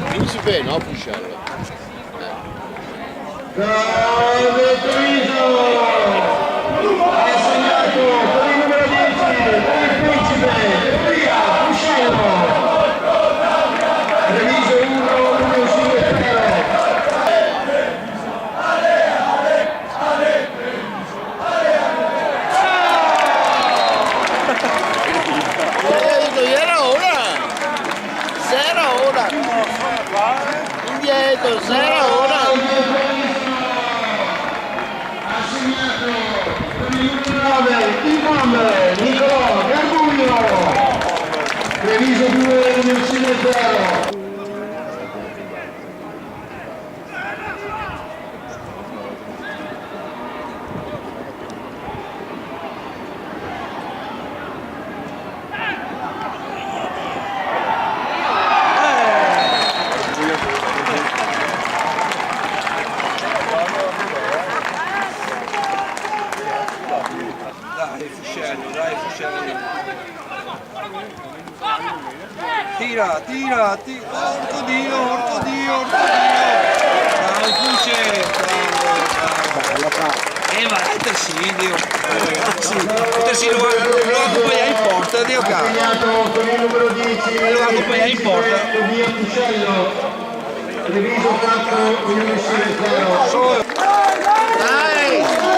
Principe, no, Puscello. Grande Treviso! Ha segnato per il numero 10, per il Principe, via, Puscello! Treviso 1, Union 0. Indietro, sarà ora! Ha segnato per il numero 9, Imam Nicolò Garbuglio! Treviso 2, Union 0. Tira, tira, tira, orco Dio, orco Dio, orco Dio. Bravo Puce, bravo. Ma è Tersilio. Tersilio lo accompagna in porta, Dio caro. Con il numero 10, Lo accompagna in porta. via Puscello. Treviso 4, Union 0. Dai!